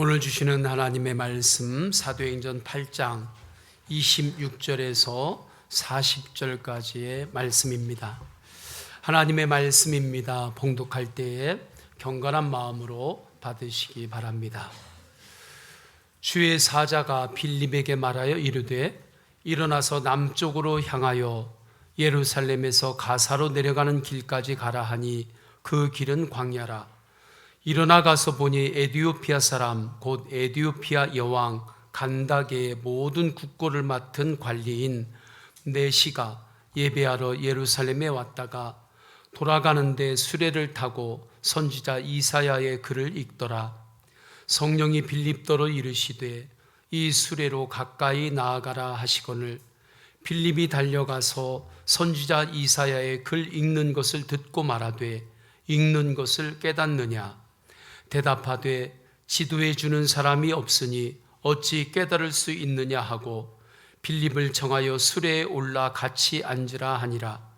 오늘 주시는 하나님의 말씀 사도행전 8장 26절에서 40절까지의 말씀입니다. 하나님의 말씀입니다. 봉독할 때에 경건한 마음으로 받으시기 바랍니다. 주의 사자가 빌립에게 말하여 이르되 일어나서 남쪽으로 향하여 예루살렘에서 가사로 내려가는 길까지 가라 하니 그 길은 광야라. 일어나 가서 보니 에디오피아 사람 곧 에디오피아 여왕 간다게의 모든 국고를 맡은 관리인 네시가 예배하러 예루살렘에 왔다가 돌아가는데 수레를 타고 선지자 이사야의 글을 읽더라. 성령이 빌립더러 이르시되 이 수레로 가까이 나아가라 하시거늘 빌립이 달려가서 선지자 이사야의 글 읽는 것을 듣고 말하되 읽는 것을 깨닫느냐? 대답하되 지도해 주는 사람이 없으니 어찌 깨달을 수 있느냐 하고 빌립을 청하여 수레에 올라 같이 앉으라 하니라.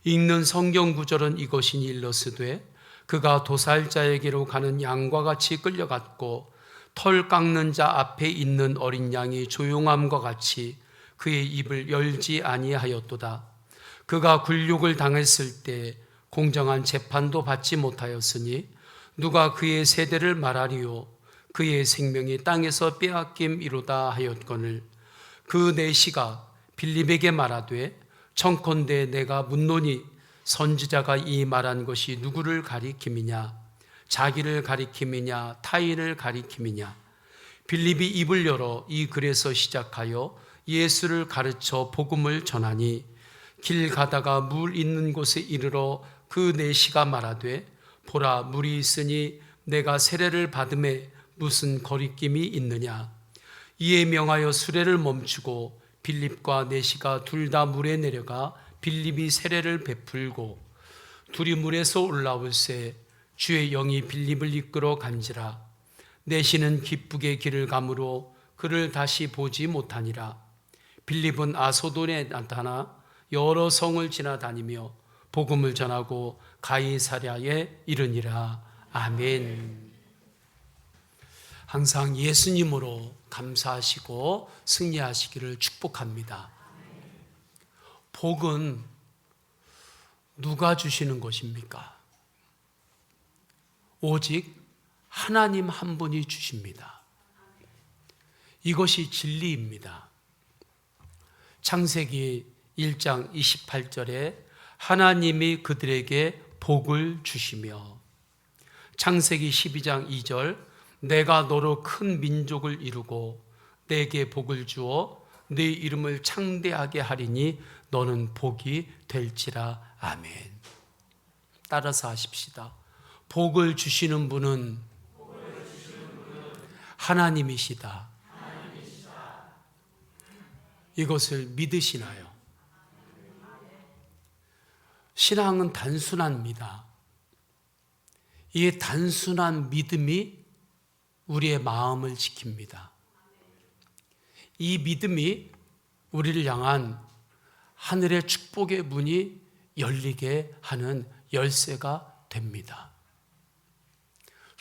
읽는 성경 구절은 이것이니 일러스되 그가 도살자에게로 가는 양과 같이 끌려갔고 털 깎는 자 앞에 있는 어린 양이 조용함과 같이 그의 입을 열지 아니하였도다. 그가 굴욕을 당했을 때 공정한 재판도 받지 못하였으니 누가 그의 세대를 말하리요? 그의 생명이 땅에서 빼앗김이로다 하였거늘 그 네시가 빌립에게 말하되 청컨대 내가 묻노니 선지자가 이 말한 것이 누구를 가리킴이냐? 자기를 가리킴이냐? 타인을 가리킴이냐? 빌립이 입을 열어 이 글에서 시작하여 예수를 가르쳐 복음을 전하니 길 가다가 물 있는 곳에 이르러 그 네시가 말하되 보라 물이 있으니 내가 세례를 받음에 무슨 거리낌이 있느냐? 이에 명하여 수레를 멈추고 빌립과 네시가 둘 다 물에 내려가 빌립이 세례를 베풀고 둘이 물에서 올라올새 주의 영이 빌립을 이끌어 간지라. 네시는 기쁘게 길을 가므로 그를 다시 보지 못하니라. 빌립은 아소돈에 나타나 여러 성을 지나다니며 복음을 전하고 가이사랴에 이르니라. 아멘. 항상 예수님으로 감사하시고 승리하시기를 축복합니다. 복은 누가 주시는 것입니까? 오직 하나님 한 분이 주십니다. 이것이 진리입니다. 창세기 1장 28절에 하나님이 그들에게 복을 주시며 창세기 12장 2절 내가 너로 큰 민족을 이루고 내게 복을 주어 네 이름을 창대하게 하리니 너는 복이 될지라. 아멘. 따라서 하십시다. 복을 주시는 분은 하나님이시다. 이것을 믿으시나요? 신앙은 단순합니다. 이 단순한 믿음이 우리의 마음을 지킵니다. 이 믿음이 우리를 향한 하늘의 축복의 문이 열리게 하는 열쇠가 됩니다.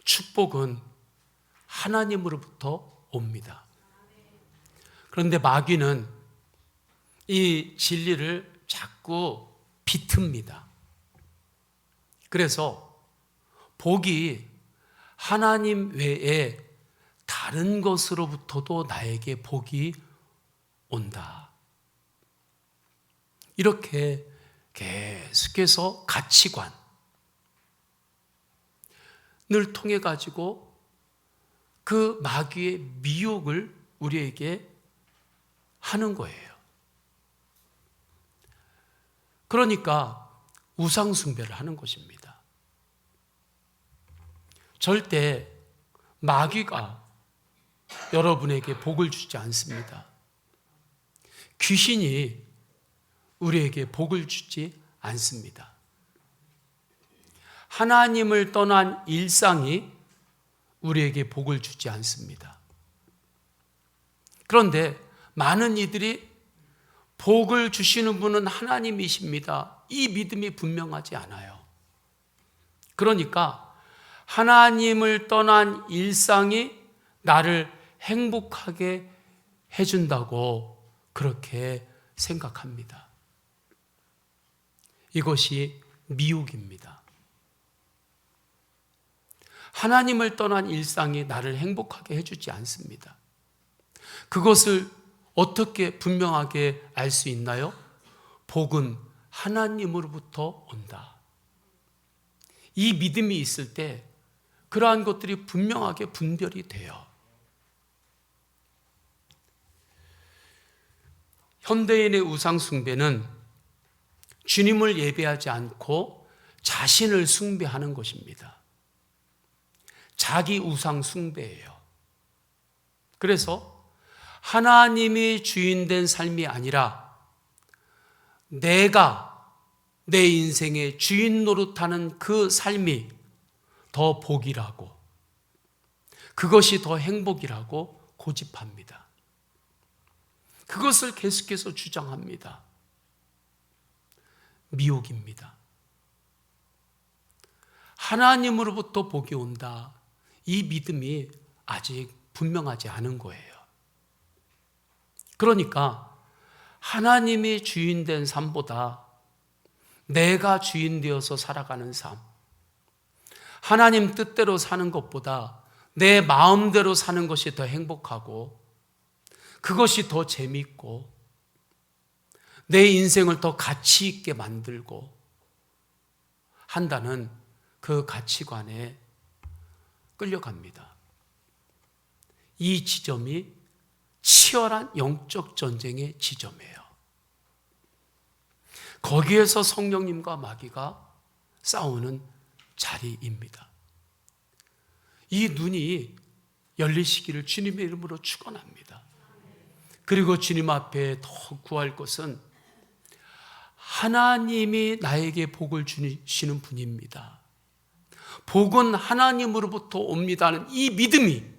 축복은 하나님으로부터 옵니다. 그런데 마귀는 이 진리를 자꾸 비틉니다. 그래서 복이 하나님 외에 다른 것으로부터도 나에게 복이 온다. 이렇게 계속해서 가치관을 통해 가지고 그 마귀의 미혹을 우리에게 하는 거예요. 그러니까 우상 숭배를 하는 것입니다. 절대 마귀가 여러분에게 복을 주지 않습니다. 귀신이 우리에게 복을 주지 않습니다. 하나님을 떠난 일상이 우리에게 복을 주지 않습니다. 그런데 많은 이들이 복을 주시는 분은 하나님이십니다. 이 믿음이 분명하지 않아요. 그러니까 하나님을 떠난 일상이 나를 행복하게 해준다고 그렇게 생각합니다. 이것이 미혹입니다. 하나님을 떠난 일상이 나를 행복하게 해주지 않습니다. 그것을 어떻게 분명하게 알 수 있나요? 복은 하나님으로부터 온다. 이 믿음이 있을 때 그러한 것들이 분명하게 분별이 돼요. 현대인의 우상 숭배는 주님을 예배하지 않고 자신을 숭배하는 것입니다. 자기 우상 숭배예요. 그래서 하나님이 주인된 삶이 아니라 내가 내 인생의 주인 노릇하는 그 삶이 더 복이라고, 그것이 더 행복이라고 고집합니다. 그것을 계속해서 주장합니다. 미혹입니다. 하나님으로부터 복이 온다. 이 믿음이 아직 분명하지 않은 거예요. 그러니까 하나님이 주인된 삶보다 내가 주인 되어서 살아가는 삶, 하나님 뜻대로 사는 것보다 내 마음대로 사는 것이 더 행복하고 그것이 더 재미있고 내 인생을 더 가치 있게 만들고 한다는 그 가치관에 끌려갑니다. 이 지점이 치열한 영적 전쟁의 지점이에요. 거기에서 성령님과 마귀가 싸우는 자리입니다. 이 눈이 열리시기를 주님의 이름으로 축원합니다. 그리고 주님 앞에 더 구할 것은 하나님이 나에게 복을 주시는 분입니다. 복은 하나님으로부터 옵니다는 이 믿음이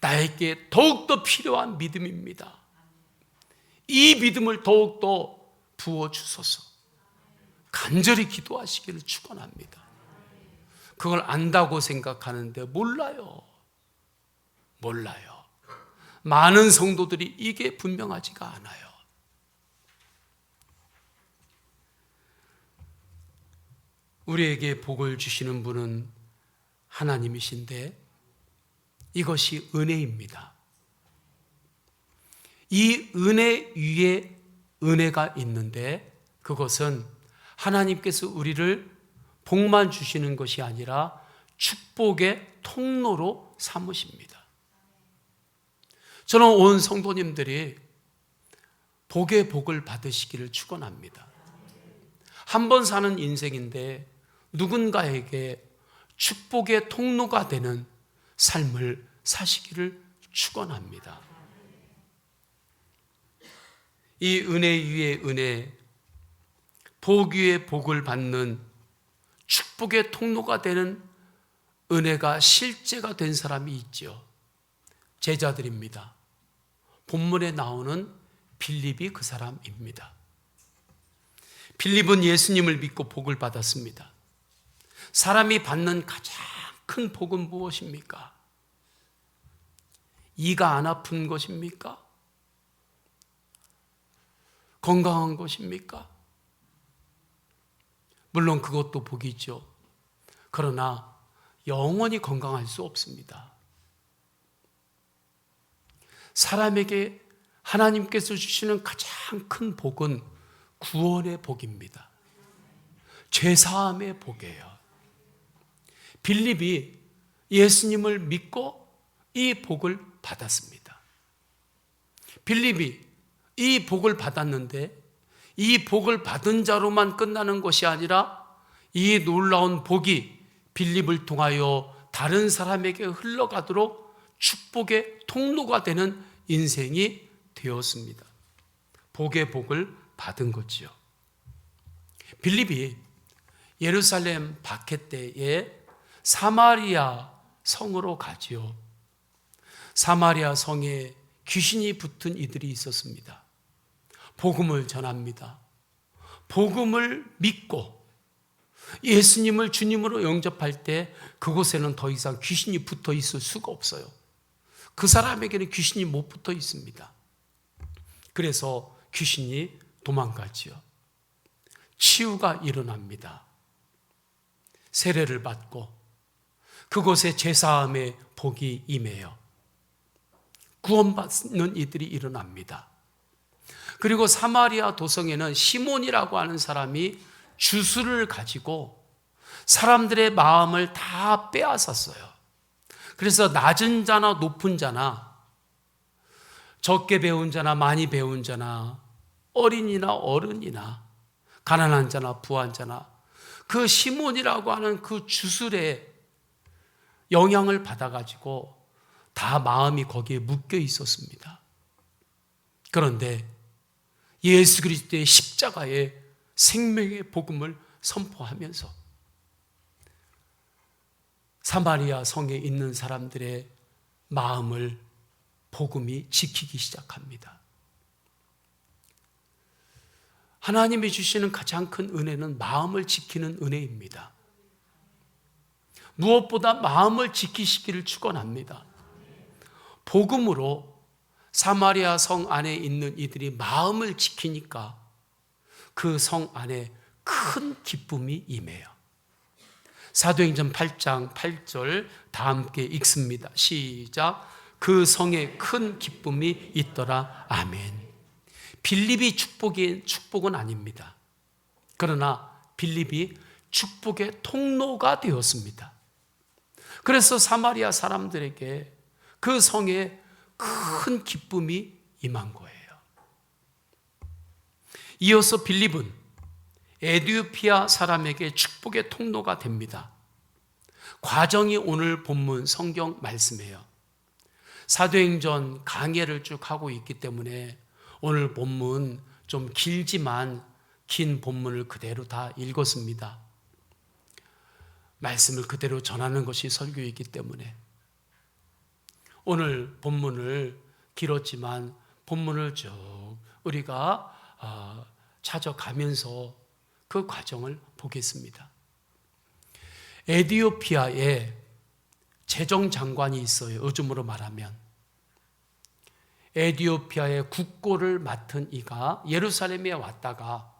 나에게 더욱더 필요한 믿음입니다. 이 믿음을 더욱더 부어주소서. 간절히 기도하시기를 축원합니다. 그걸 안다고 생각하는데 몰라요. 많은 성도들이 이게 분명하지가 않아요. 우리에게 복을 주시는 분은 하나님이신데 이것이 은혜입니다. 이 은혜 위에 은혜가 있는데 그것은 하나님께서 우리를 복만 주시는 것이 아니라 축복의 통로로 삼으십니다. 저는 온 성도님들이 복의 복을 받으시기를 축원합니다. 한 번 사는 인생인데 누군가에게 축복의 통로가 되는 삶을 사시기를 축원합니다. 이 은혜 위에 은혜, 복 위에 복을 받는 축복의 통로가 되는 은혜가 실제가 된 사람이 있죠. 제자들입니다. 본문에 나오는 빌립이 그 사람입니다. 빌립은 예수님을 믿고 복을 받았습니다. 사람이 받는 가장 큰 복은 무엇입니까? 이가 안 아픈 것입니까? 건강한 것입니까? 물론 그것도 복이죠. 그러나 영원히 건강할 수 없습니다. 사람에게 하나님께서 주시는 가장 큰 복은 구원의 복입니다. 죄사함의 복이에요. 빌립이 예수님을 믿고 이 복을 받았습니다. 빌립이 이 복을 받았는데 이 복을 받은 자로만 끝나는 것이 아니라 이 놀라운 복이 빌립을 통하여 다른 사람에게 흘러가도록 축복의 통로가 되는 인생이 되었습니다. 복의 복을 받은 거지요. 빌립이 예루살렘 박해 때에 사마리아 성으로 가지요. 사마리아 성에 귀신이 붙은 이들이 있었습니다. 복음을 전합니다. 복음을 믿고 예수님을 주님으로 영접할 때 그곳에는 더 이상 귀신이 붙어 있을 수가 없어요. 그 사람에게는 귀신이 못 붙어 있습니다. 그래서 귀신이 도망가지요. 치유가 일어납니다. 세례를 받고 그곳에 제사함의 복이 임해요. 구원받는 이들이 일어납니다. 그리고 사마리아 도성에는 시몬이라고 하는 사람이 주술을 가지고 사람들의 마음을 다 빼앗았어요. 그래서 낮은 자나 높은 자나 적게 배운 자나 많이 배운 자나 어린이나 어른이나 가난한 자나 부한 자나 그 시몬이라고 하는 그 주술의 영향을 받아가지고 다 마음이 거기에 묶여 있었습니다. 그런데 예수 그리스도의 십자가의 생명의 복음을 선포하면서 사마리아 성에 있는 사람들의 마음을 복음이 지키기 시작합니다. 하나님이 주시는 가장 큰 은혜는 마음을 지키는 은혜입니다. 무엇보다 마음을 지키시기를 축원합니다. 복음으로 사마리아 성 안에 있는 이들이 마음을 지키니까 그 성 안에 큰 기쁨이 임해요. 사도행전 8장 8절 다 함께 읽습니다. 시작. 그 성에 큰 기쁨이 있더라. 아멘. 빌립이 축복은 아닙니다. 그러나 빌립이 축복의 통로가 되었습니다. 그래서 사마리아 사람들에게 그 성에 큰 기쁨이 임한 거예요. 이어서 빌립은 에디오피아 사람에게 축복의 통로가 됩니다. 과정이 오늘 본문 성경 말씀이에요. 사도행전 강해를 쭉 하고 있기 때문에 오늘 본문 좀 길지만 긴 본문을 그대로 다 읽었습니다. 말씀을 그대로 전하는 것이 설교이기 때문에 오늘 본문을 길었지만 본문을 쭉 우리가 찾아가면서 그 과정을 보겠습니다. 에디오피아에 재정장관이 있어요. 요즘으로 말하면 에디오피아의 국고를 맡은 이가 예루살렘에 왔다가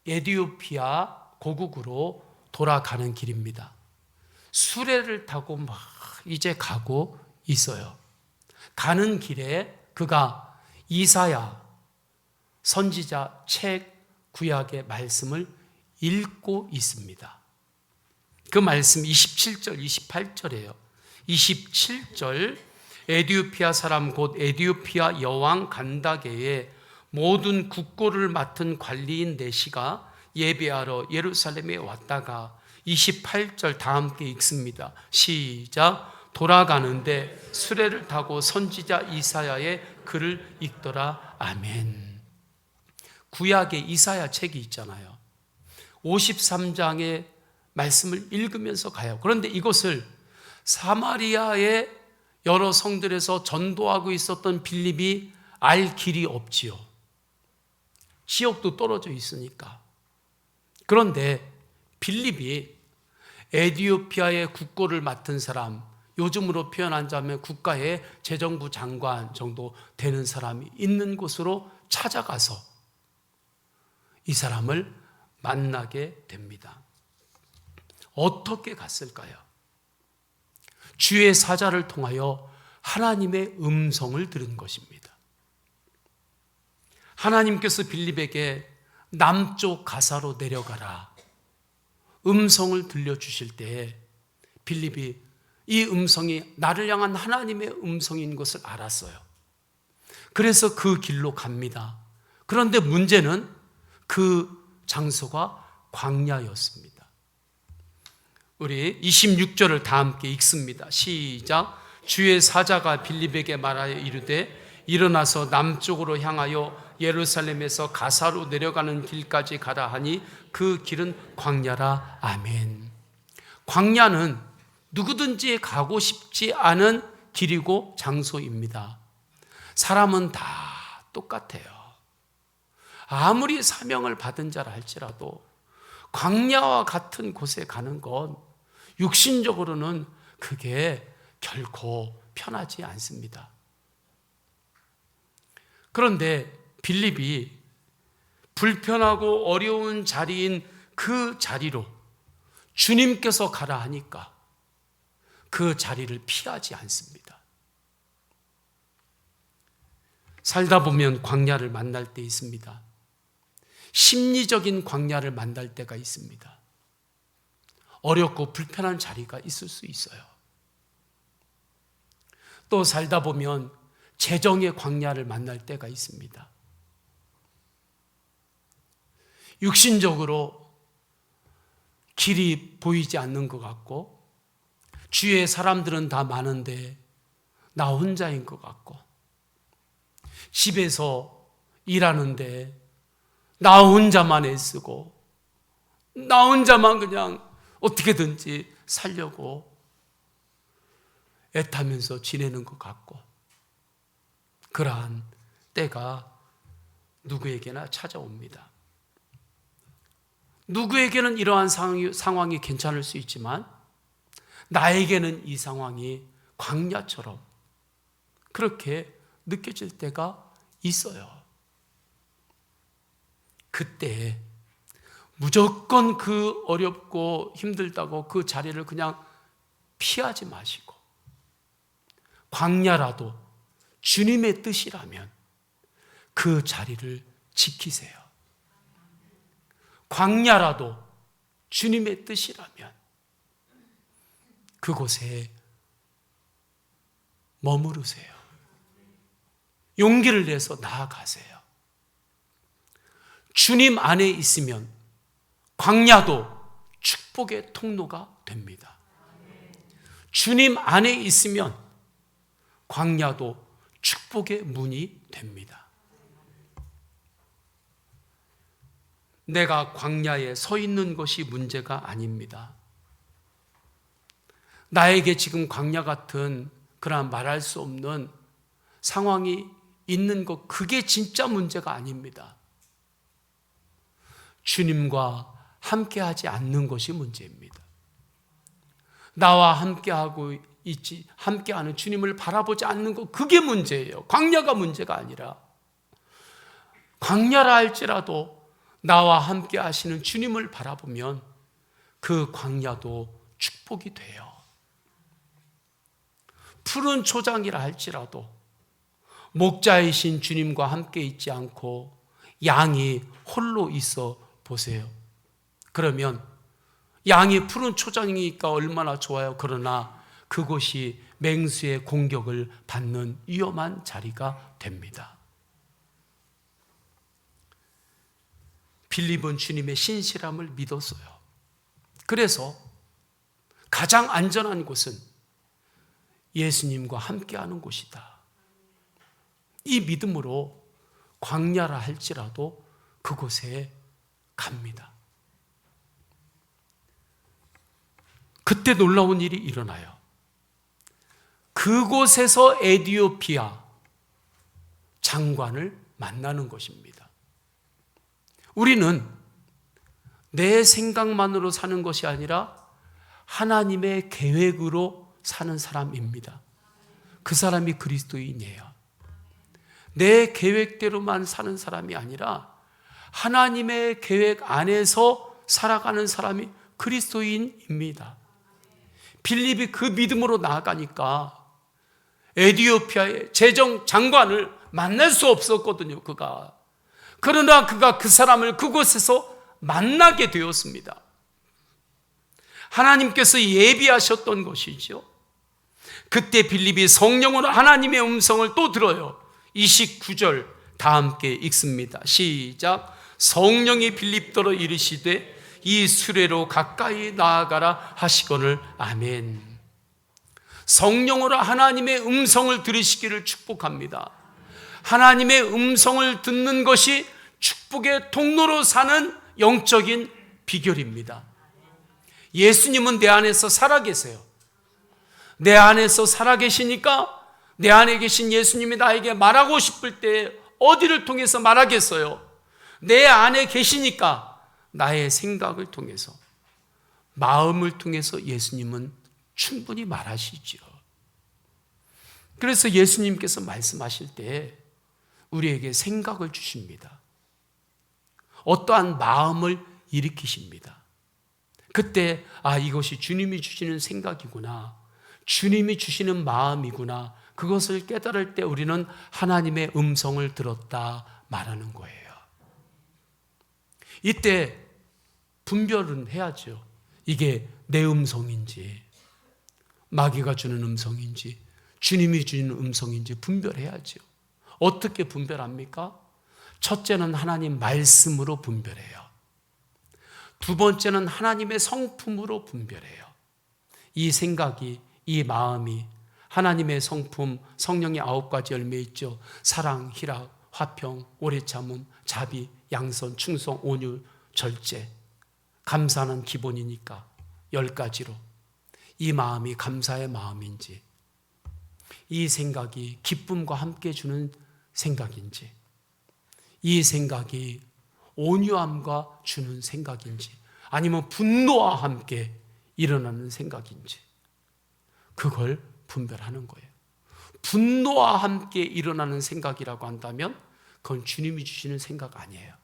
에디오피아 고국으로 돌아가는 길입니다. 수레를 타고 막 이제 가고 있어요. 가는 길에 그가 이사야 선지자 책 구약의 말씀을 읽고 있습니다. 그 말씀 27절, 28절이에요. 27절 에디오피아 사람 곧 에디오피아 여왕 간다게의 모든 국고를 맡은 관리인 내시가 예배하러 예루살렘에 왔다가 28절 다 함께 읽습니다. 시작. 돌아가는데 수레를 타고 선지자 이사야의 글을 읽더라. 아멘. 구약의 이사야 책이 있잖아요. 53장의 말씀을 읽으면서 가요. 그런데 이것을 사마리아의 여러 성들에서 전도하고 있었던 빌립이 알 길이 없지요. 지역도 떨어져 있으니까. 그런데 빌립이 에디오피아의 국고를 맡은 사람, 요즘으로 표현하자면 국가의 재정부 장관 정도 되는 사람이 있는 곳으로 찾아가서 이 사람을 만나게 됩니다. 어떻게 갔을까요? 주의 사자를 통하여 하나님의 음성을 들은 것입니다. 하나님께서 빌립에게 남쪽 가사로 내려가라 음성을 들려주실 때에 빌립이 이 음성이 나를 향한 하나님의 음성인 것을 알았어요. 그래서 그 길로 갑니다. 그런데 문제는 그 장소가 광야였습니다. 우리 26절을 다 함께 읽습니다. 시작. 주의 사자가 빌립에게 말하여 이르되 일어나서 남쪽으로 향하여 예루살렘에서 가사로 내려가는 길까지 가라 하니 그 길은 광야라. 아멘. 광야는 누구든지 가고 싶지 않은 길이고 장소입니다. 사람은 다 똑같아요. 아무리 사명을 받은 자라 할지라도 광야와 같은 곳에 가는 건 육신적으로는 그게 결코 편하지 않습니다. 그런데 빌립이 불편하고 어려운 자리인 그 자리로 주님께서 가라 하니까 그 자리를 피하지 않습니다. 살다 보면 광야를 만날 때 있습니다. 심리적인 광야를 만날 때가 있습니다. 어렵고 불편한 자리가 있을 수 있어요. 또 살다 보면 재정의 광야를 만날 때가 있습니다. 육신적으로 길이 보이지 않는 것 같고 주위에 사람들은 다 많은데 나 혼자인 것 같고 집에서 일하는데 나 혼자만 애쓰고 나 혼자만 그냥 어떻게든지 살려고 애타면서 지내는 것 같고 그러한 때가 누구에게나 찾아옵니다. 누구에게는 이러한 상황이 괜찮을 수 있지만 나에게는 이 상황이 광야처럼 그렇게 느껴질 때가 있어요. 그때 무조건 그 어렵고 힘들다고 그 자리를 그냥 피하지 마시고 광야라도 주님의 뜻이라면 그 자리를 지키세요. 광야라도 주님의 뜻이라면 그곳에 머무르세요. 용기를 내서 나아가세요. 주님 안에 있으면 광야도 축복의 통로가 됩니다. 주님 안에 있으면 광야도 축복의 문이 됩니다. 내가 광야에 서 있는 것이 문제가 아닙니다. 나에게 지금 광야 같은 그러한 말할 수 없는 상황이 있는 것, 그게 진짜 문제가 아닙니다. 주님과 함께하지 않는 것이 문제입니다. 나와 함께하는 주님을 바라보지 않는 것, 그게 문제예요. 광야가 문제가 아니라 광야라 할지라도 나와 함께 하시는 주님을 바라보면 그 광야도 축복이 돼요. 푸른 초장이라 할지라도 목자이신 주님과 함께 있지 않고 양이 홀로 있어 보세요. 그러면 양이 푸른 초장이니까 얼마나 좋아요. 그러나 그곳이 맹수의 공격을 받는 위험한 자리가 됩니다. 빌립은 주님의 신실함을 믿었어요. 그래서 가장 안전한 곳은 예수님과 함께하는 곳이다. 이 믿음으로 광야라 할지라도 그곳에 갑니다. 그때 놀라운 일이 일어나요. 그곳에서 에티오피아 장관을 만나는 것입니다. 우리는 내 생각만으로 사는 것이 아니라 하나님의 계획으로 사는 사람입니다. 그 사람이 그리스도인이에요. 내 계획대로만 사는 사람이 아니라 하나님의 계획 안에서 살아가는 사람이 그리스도인입니다. 빌립이 그 믿음으로 나아가니까 에티오피아의 재정 장관을 만날 수 없었거든요. 그러나 그가 그 사람을 그곳에서 만나게 되었습니다. 하나님께서 예비하셨던 것이죠. 그때 빌립이 성령으로 하나님의 음성을 또 들어요. 29절 다 함께 읽습니다. 시작. 성령이 빌립더러 이르시되 이 수레로 가까이 나아가라 하시거늘. 아멘. 성령으로 하나님의 음성을 들으시기를 축복합니다. 하나님의 음성을 듣는 것이 축복의 통로로 사는 영적인 비결입니다. 예수님은 내 안에서 살아계세요. 내 안에서 살아계시니까 내 안에 계신 예수님이 나에게 말하고 싶을 때 어디를 통해서 말하겠어요? 내 안에 계시니까 나의 생각을 통해서, 마음을 통해서 예수님은 충분히 말하시죠. 그래서 예수님께서 말씀하실 때 우리에게 생각을 주십니다. 어떠한 마음을 일으키십니다. 그때 이것이 주님이 주시는 생각이구나, 주님이 주시는 마음이구나, 그것을 깨달을 때 우리는 하나님의 음성을 들었다 말하는 거예요. 이때 분별은 해야죠. 이게 내 음성인지, 마귀가 주는 음성인지, 주님이 주는 음성인지 분별해야죠. 어떻게 분별합니까? 첫째는 하나님 말씀으로 분별해요. 두 번째는 하나님의 성품으로 분별해요. 이 생각이, 이 마음이 하나님의 성품, 성령의 9가지 열매 있죠. 사랑, 희락, 화평, 오래 참음, 자비, 양선, 충성, 온유, 절제. 감사는 기본이니까 10가지로 이 마음이 감사의 마음인지, 이 생각이 기쁨과 함께 주는 생각인지, 이 생각이 온유함과 주는 생각인지, 아니면 분노와 함께 일어나는 생각인지, 그걸 분별하는 거예요. 분노와 함께 일어나는 생각이라고 한다면 그건 주님이 주시는 생각 아니에요.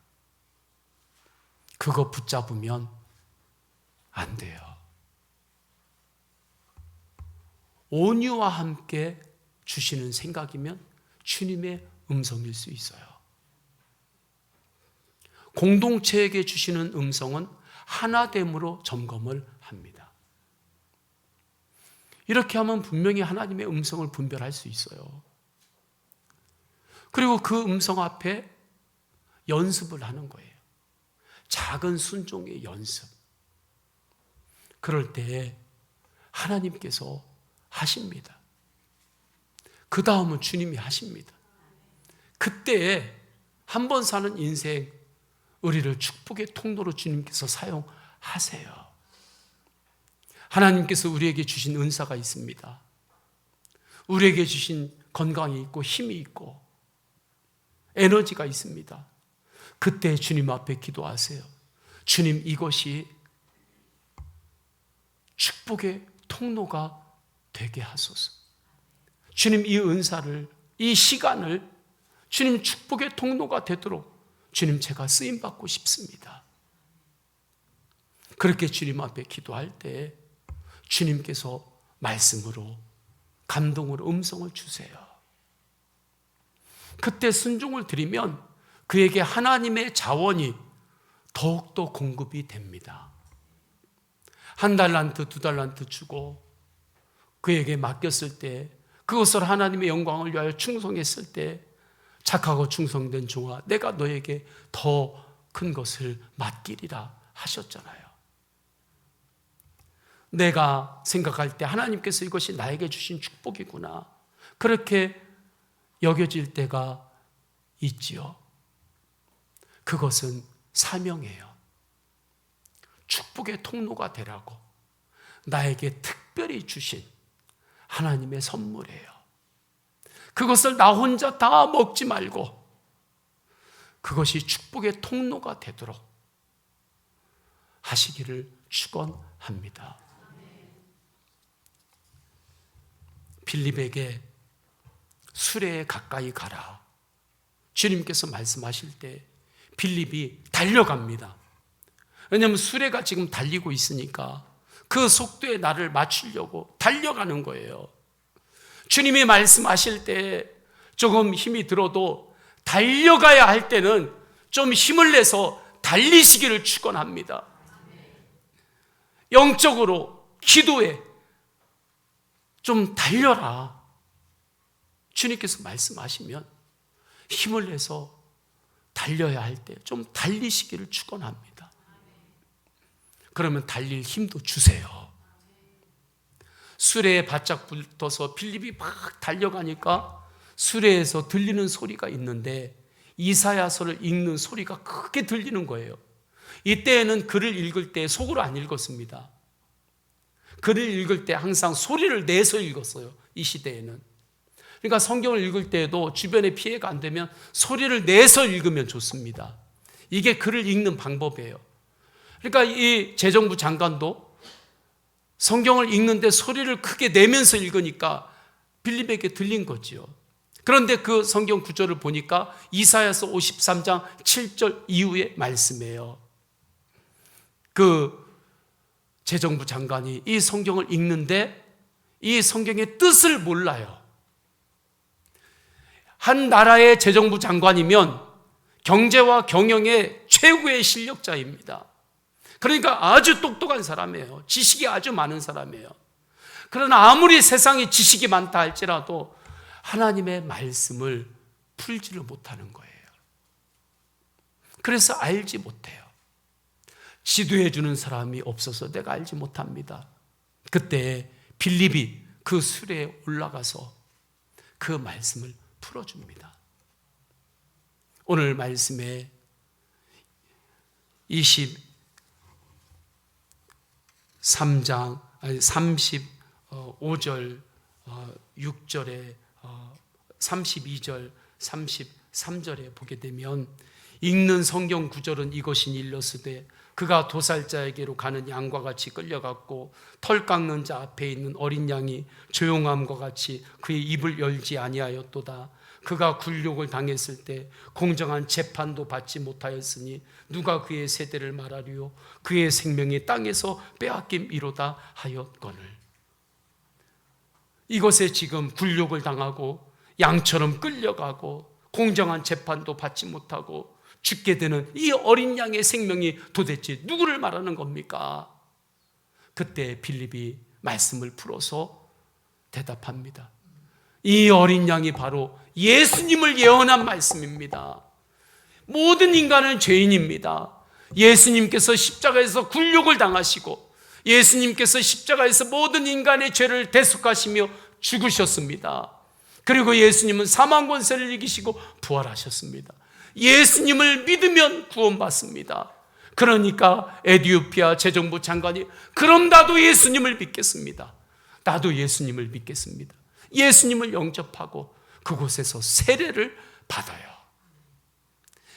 그거 붙잡으면 안 돼요. 온유와 함께 주시는 생각이면 주님의 음성일 수 있어요. 공동체에게 주시는 음성은 하나됨으로 점검을 합니다. 이렇게 하면 분명히 하나님의 음성을 분별할 수 있어요. 그리고 그 음성 앞에 연습을 하는 거예요. 작은 순종의 연습. 그럴 때 하나님께서 하십니다. 그 다음은 주님이 하십니다. 그때 한 번 사는 인생, 우리를 축복의 통로로 주님께서 사용하세요. 하나님께서 우리에게 주신 은사가 있습니다. 우리에게 주신 건강이 있고 힘이 있고 에너지가 있습니다. 그때 주님 앞에 기도하세요. 주님, 이것이 축복의 통로가 되게 하소서. 주님, 이 은사를, 이 시간을 주님 축복의 통로가 되도록 주님, 제가 쓰임받고 싶습니다. 그렇게 주님 앞에 기도할 때 주님께서 말씀으로, 감동으로 음성을 주세요. 그때 순종을 드리면 그에게 하나님의 자원이 더욱더 공급이 됩니다. 1달란트, 2달란트 주고 그에게 맡겼을 때, 그것을 하나님의 영광을 위하여 충성했을 때, 착하고 충성된 종아, 내가 너에게 더 큰 것을 맡기리라 하셨잖아요. 내가 생각할 때 하나님께서 이것이 나에게 주신 축복이구나, 그렇게 여겨질 때가 있지요. 그것은 사명이에요. 축복의 통로가 되라고 나에게 특별히 주신 하나님의 선물이에요. 그것을 나 혼자 다 먹지 말고 그것이 축복의 통로가 되도록 하시기를 축원합니다. 빌립에게 수레에 가까이 가라, 주님께서 말씀하실 때 빌립이 달려갑니다. 왜냐하면 수레가 지금 달리고 있으니까 그 속도에 나를 맞추려고 달려가는 거예요. 주님이 말씀하실 때 조금 힘이 들어도 달려가야 할 때는 좀 힘을 내서 달리시기를 축원합니다. 영적으로, 기도에 좀 달려라. 주님께서 말씀하시면 힘을 내서 달려야 할 때 좀 달리시기를 축원합니다. 그러면 달릴 힘도 주세요. 수레에 바짝 붙어서 빌립이 막 달려가니까 수레에서 들리는 소리가 있는데 이사야서를 읽는 소리가 크게 들리는 거예요. 이때에는 글을 읽을 때 속으로 안 읽었습니다. 글을 읽을 때 항상 소리를 내서 읽었어요. 이 시대에는. 그러니까 성경을 읽을 때에도 주변에 피해가 안 되면 소리를 내서 읽으면 좋습니다. 이게 글을 읽는 방법이에요. 그러니까 이 재정부 장관도 성경을 읽는데 소리를 크게 내면서 읽으니까 빌립에게 들린 거지요. 그런데 그 성경 구절을 보니까 이사야서 53장 7절 이후의 말씀이에요. 그 재정부 장관이 이 성경을 읽는데 이 성경의 뜻을 몰라요. 한 나라의 재정부 장관이면 경제와 경영의 최고의 실력자입니다. 그러니까 아주 똑똑한 사람이에요. 지식이 아주 많은 사람이에요. 그러나 아무리 세상에 지식이 많다 할지라도 하나님의 말씀을 풀지를 못하는 거예요. 그래서 알지 못해요. 지도해 주는 사람이 없어서 내가 알지 못합니다. 그때 빌립이 그 수레에 올라가서 그 말씀을 풀어줍니다. 오늘 말씀에 23장 35절 6절에 32절 33절에 보게 되면 읽는 성경 구절은 이것이 일러스되 그가 도살자에게로 가는 양과 같이 끌려갔고 털 깎는 자 앞에 있는 어린 양이 조용함과 같이 그의 입을 열지 아니하였도다. 그가 굴욕을 당했을 때 공정한 재판도 받지 못하였으니 누가 그의 세대를 말하리요. 그의 생명이 땅에서 빼앗김이로다 하였거늘. 이것에 지금 굴욕을 당하고 양처럼 끌려가고 공정한 재판도 받지 못하고 죽게 되는 이 어린 양의 생명이 도대체 누구를 말하는 겁니까? 그때 빌립이 말씀을 풀어서 대답합니다. 이 어린 양이 바로 예수님을 예언한 말씀입니다. 모든 인간은 죄인입니다. 예수님께서 십자가에서 굴욕을 당하시고 예수님께서 십자가에서 모든 인간의 죄를 대속하시며 죽으셨습니다. 그리고 예수님은 사망 권세를 이기시고 부활하셨습니다. 예수님을 믿으면 구원받습니다. 그러니까 에티오피아 재정부 장관이 그럼 나도 예수님을 믿겠습니다. 나도 예수님을 믿겠습니다. 예수님을 영접하고 그곳에서 세례를 받아요.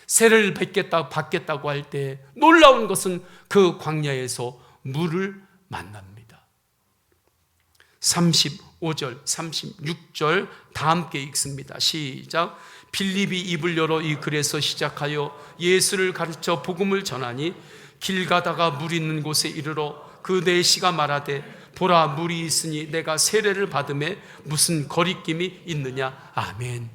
세례를 받겠다고 할 때 놀라운 것은 그 광야에서 물을 만납니다. 35절, 36절 다 함께 읽습니다. 시작. 빌립이 입을 열어 이 글에서 시작하여 예수를 가르쳐 복음을 전하니 길 가다가 물 있는 곳에 이르러 그 내시가 말하되 보라 물이 있으니 내가 세례를 받음에 무슨 거리낌이 있느냐. 아멘.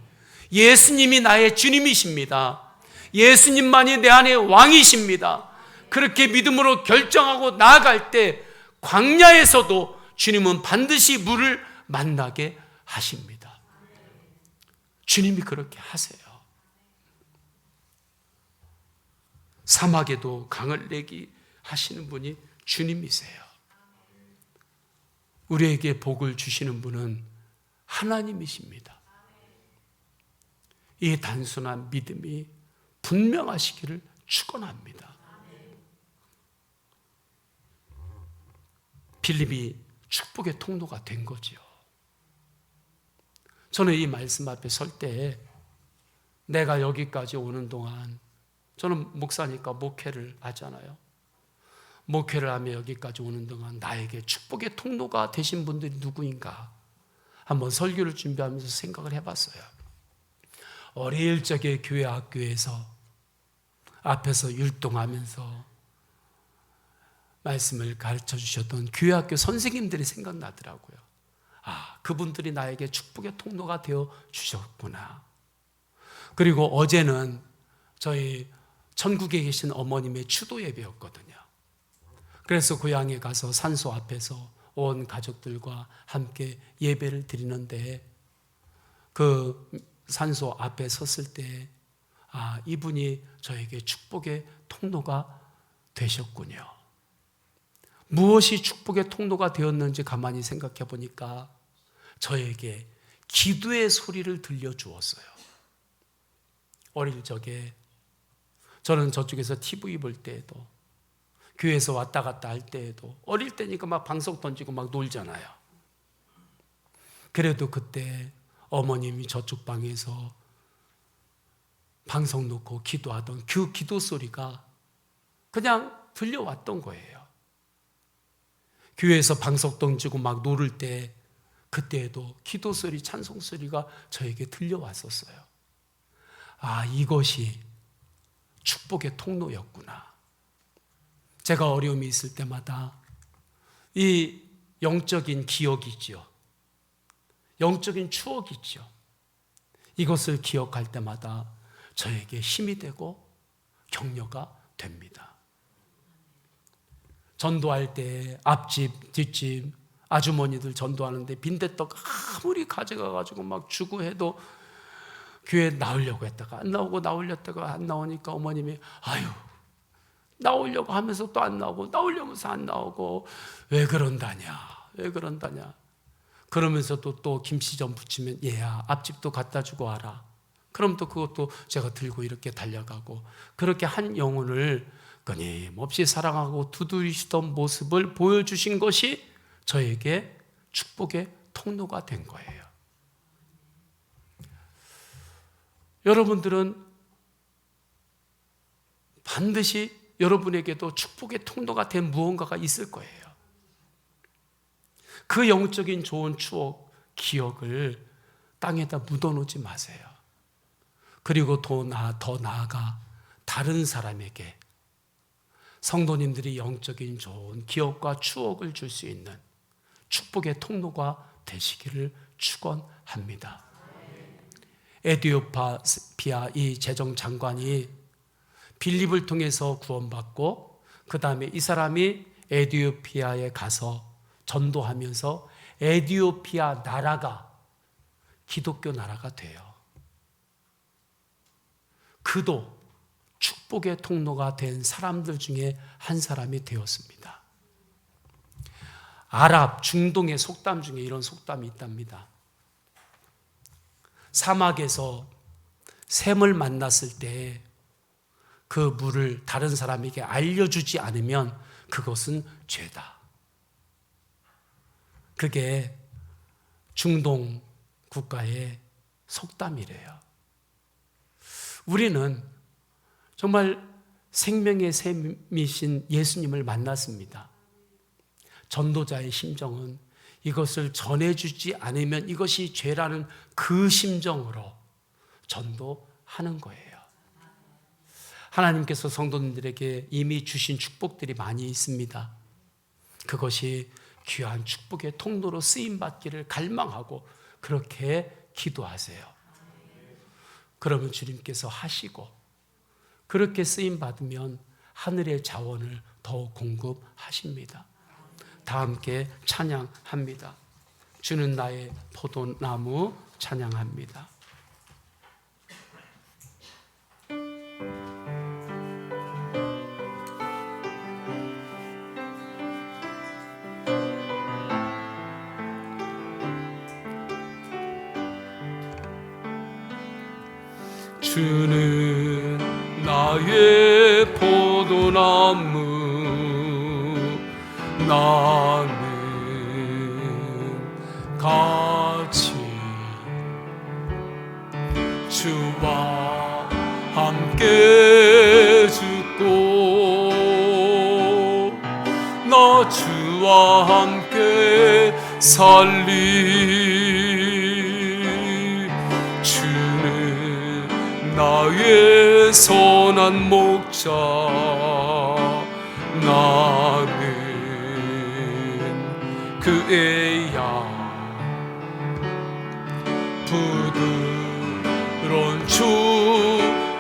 예수님이 나의 주님이십니다. 예수님만이 내 안에 왕이십니다. 그렇게 믿음으로 결정하고 나아갈 때 광야에서도 주님은 반드시 물을 만나게 하십니다. 주님이 그렇게 하세요. 사막에도 강을 내기 하시는 분이 주님이세요. 우리에게 복을 주시는 분은 하나님이십니다. 이 단순한 믿음이 분명하시기를 축원합니다. 빌립이 축복의 통로가 된 거지요. 저는 이 말씀 앞에 설 때 내가 여기까지 오는 동안 저는 목사니까 목회를 하잖아요. 목회를 하며 여기까지 오는 동안 나에게 축복의 통로가 되신 분들이 누구인가 한번 설교를 준비하면서 생각을 해봤어요. 어릴 적에 교회 학교에서 앞에서 율동하면서 말씀을 가르쳐 주셨던 교회 학교 선생님들이 생각나더라고요. 그분들이 나에게 축복의 통로가 되어 주셨구나. 그리고 어제는 저희 천국에 계신 어머님의 추도 예배였거든요. 그래서 고향에 가서 산소 앞에서 온 가족들과 함께 예배를 드리는데 그 산소 앞에 섰을 때 이분이 저에게 축복의 통로가 되셨군요. 무엇이 축복의 통로가 되었는지 가만히 생각해 보니까 저에게 기도의 소리를 들려주었어요. 어릴 적에 저는 저쪽에서 TV 볼 때에도 교회에서 왔다 갔다 할 때에도 어릴 때니까 막 방석 던지고 막 놀잖아요. 그래도 그때 어머님이 저쪽 방에서 방석 놓고 기도하던 그 기도 소리가 그냥 들려왔던 거예요. 교회에서 방석 던지고 막 놀을 때 그때에도 기도 소리, 찬송 소리가 저에게 들려왔었어요. 아, 이것이 축복의 통로였구나. 제가 어려움이 있을 때마다 이 영적인 기억이지요, 영적인 추억이지요, 이것을 기억할 때마다 저에게 힘이 되고 격려가 됩니다. 전도할 때 앞집, 뒷집 아주머니들 전도하는데 빈대떡 아무리 가져가가지고 막 주고 해도 교회 나오려고 했다가 안 나오고, 나오려다가 안 나오니까 어머님이 아유, 나오려고 하면서 또 안 나오고, 나오려면서 안 나오고, 왜 그런다냐, 왜 그런다냐. 그러면서도 또 김치전 부치면 얘야, 앞집도 갖다 주고 와라. 그럼 또 그것도 제가 들고 이렇게 달려가고, 그렇게 한 영혼을 끊임없이 사랑하고 두드리시던 모습을 보여주신 것이 저에게 축복의 통로가 된 거예요. 여러분들은 반드시 여러분에게도 축복의 통로가 된 무언가가 있을 거예요. 그 영적인 좋은 추억, 기억을 땅에다 묻어놓지 마세요. 그리고 더 나아가 다른 사람에게 성도님들이 영적인 좋은 기억과 추억을 줄 수 있는 축복의 통로가 되시기를 축원합니다. 에티오피아 이 재정장관이 빌립을 통해서 구원받고, 그 다음에 이 사람이 에티오피아에 가서 전도하면서 에티오피아 나라가 기독교 나라가 돼요. 그도 축복의 통로가 된 사람들 중에 한 사람이 되었습니다. 아랍, 중동의 속담 중에 이런 속담이 있답니다. 사막에서 샘을 만났을 때 그 물을 다른 사람에게 알려주지 않으면 그것은 죄다. 그게 중동 국가의 속담이래요. 우리는 정말 생명의 샘이신 예수님을 만났습니다. 전도자의 심정은 이것을 전해주지 않으면 이것이 죄라는 그 심정으로 전도하는 거예요. 하나님께서 성도님들에게 이미 주신 축복들이 많이 있습니다. 그것이 귀한 축복의 통로로 쓰임받기를 갈망하고 그렇게 기도하세요. 그러면 주님께서 하시고, 그렇게 쓰임받으면 하늘의 자원을 더욱 공급하십니다. 다 함께 찬양합니다. 주는 나의 포도나무 찬양합니다. 주는 나의 포도나무, 나는 같이 주와 함께 죽고, 나 주와 함께 살리. 나의 선한 목자, 나는 그의 양, 부드러운 주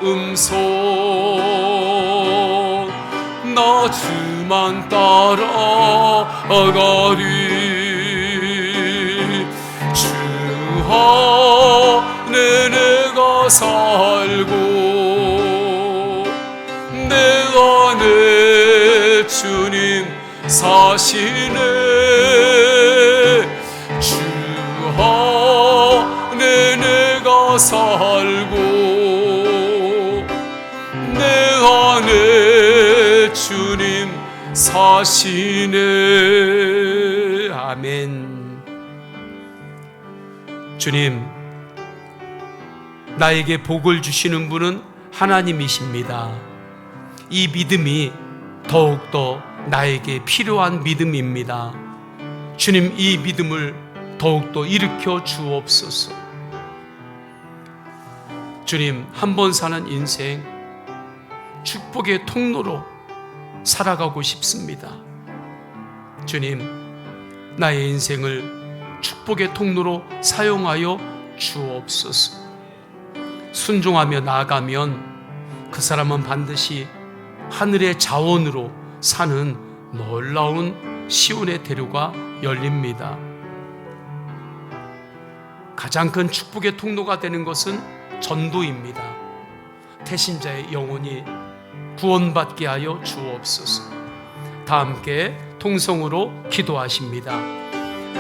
음성, 나 주만 따라가리. 주 안에 내가 살고, 내 안에 주님 사시네. 주 안에 내가 살고, 내 안에 주님 사시네. 아멘. 주님, 나에게 복을 주시는 분은 하나님이십니다. 이 믿음이 더욱더 나에게 필요한 믿음입니다. 주님, 이 믿음을 더욱더 일으켜 주옵소서. 주님, 한 번 사는 인생 축복의 통로로 살아가고 싶습니다. 주님, 나의 인생을 축복의 통로로 사용하여 주옵소서. 순종하며 나아가면 그 사람은 반드시 하늘의 자원으로 사는 놀라운 시온의 대로가 열립니다. 가장 큰 축복의 통로가 되는 것은 전도입니다. 태신자의 영혼이 구원받게 하여 주옵소서. 다 함께 통성으로 기도하십니다.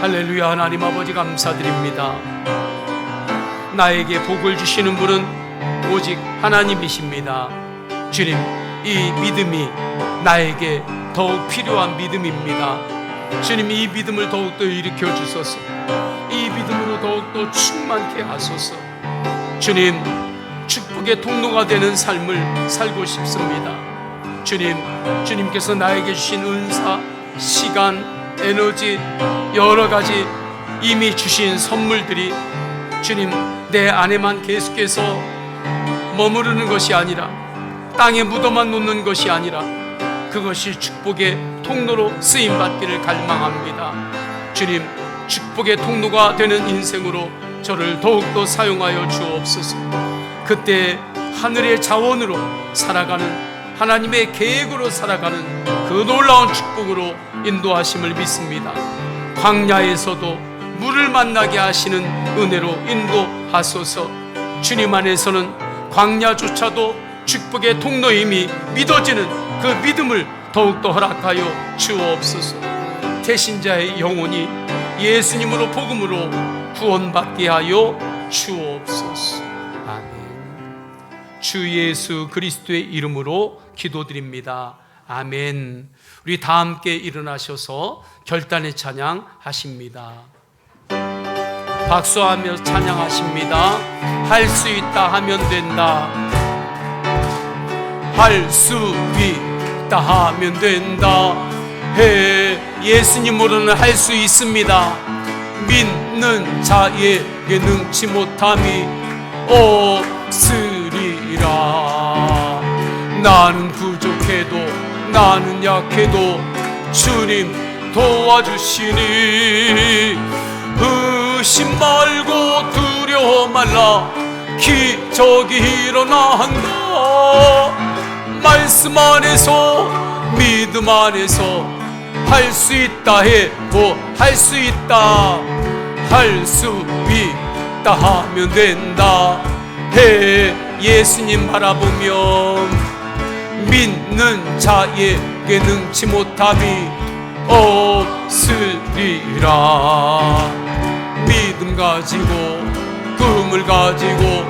할렐루야. 하나님 아버지 감사드립니다. 나에게 복을 주시는 분은 오직 하나님이십니다. 주님, 이 믿음이 나에게 더욱 필요한 믿음입니다. 주님, 이 믿음을 더욱더 일으켜 주소서. 이 믿음으로 더욱더 충만케 하소서. 주님, 축복의 통로가 되는 삶을 살고 싶습니다. 주님, 주님께서 나에게 주신 은사, 시간, 에너지, 여러 가지 이미 주신 선물들이 주님, 내 안에만 계속해서 머무르는 것이 아니라, 땅에 묻어만 놓는 것이 아니라 그것이 축복의 통로로 쓰임받기를 갈망합니다. 주님, 축복의 통로가 되는 인생으로 저를 더욱더 사용하여 주옵소서. 그때 하늘의 자원으로 살아가는, 하나님의 계획으로 살아가는 그 놀라운 축복으로 인도하심을 믿습니다. 광야에서도 물을 만나게 하시는 은혜로 인도하소서. 주님 안에서는 광야조차도 축복의 통로임이 믿어지는 그 믿음을 더욱더 허락하여 주옵소서. 태신자의 영혼이 예수님으로 복음으로 구원받게 하여 주옵소서. 아멘. 주 예수 그리스도의 이름으로 기도드립니다. 아멘. 우리 다 함께 일어나셔서 결단의 찬양 하십니다. 박수하며 찬양하십니다. 할 수 있다 하면 된다. 할 수 있다 하면 된다. 예수님으로는 할 수 있습니다. 믿는 자에게 능치 못함이 없으리라. 나는 부족해도, 나는 약해도 주님 도와주시니 의심 말고 두려워 말라. 기적이 일어난다. 말씀 안에서, 믿음 안에서 할 수 있다 해도 할 수 있다. 할 수 있다 하면 된다. 예수님 바라보며 믿는 자에게 능치 못함이 없으리라. 믿음 가지고, 꿈을 가지고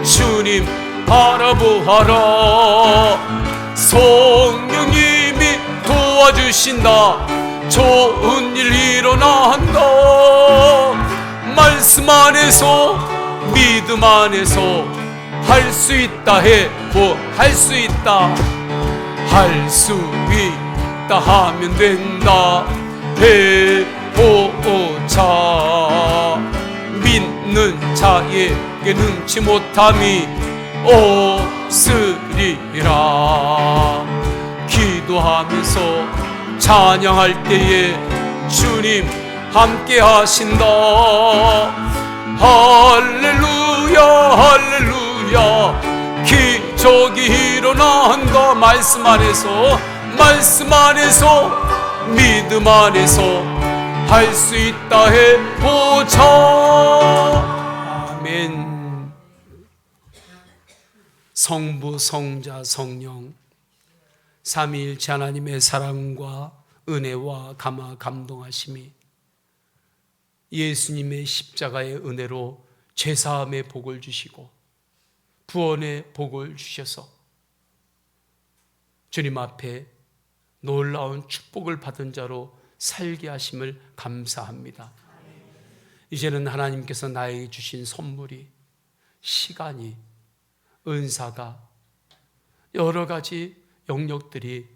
주님 바라보아라. 성령님이 도와주신다. 좋은 일 일어난다. 말씀 안에서, 믿음 안에서 할 수 있다 해도 할 수 있다. 할 수 있다 하면 된다. 해보자. 믿는 자에게 능치 못함이 없으리라. 기도하면서 찬양할 때에 주님 함께 하신다. 할렐루야 할렐루야. 기적이 일어난다. 말씀 안에서, 말씀 안에서, 믿음 안에서 할 수 있다 해보자. 아멘. 성부, 성자, 성령 삼위일체 하나님의 사랑과 은혜와 감동하심이 예수님의 십자가의 은혜로 죄사함의 복을 주시고 구원의 복을 주셔서 주님 앞에 놀라운 축복을 받은 자로 살게 하심을 감사합니다. 이제는 하나님께서 나에게 주신 선물이, 시간이, 은사가, 여러 가지 영역들이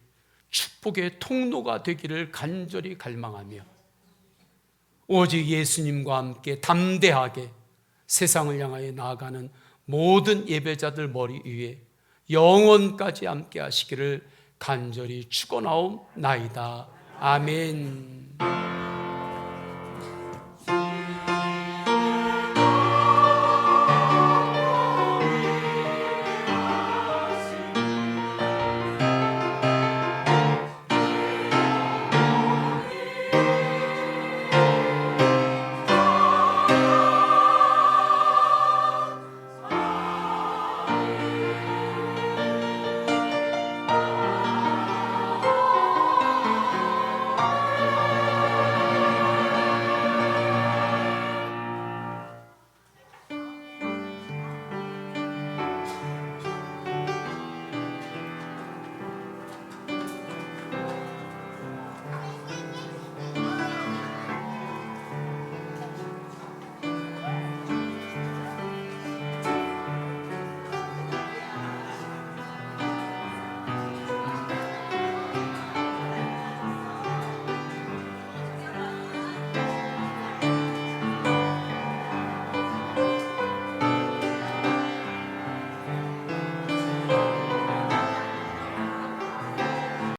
축복의 통로가 되기를 간절히 갈망하며 오직 예수님과 함께 담대하게 세상을 향하여 나아가는 모든 예배자들 머리 위에 영원까지 함께 하시기를 간절히 축원하옵나이다. 아멘.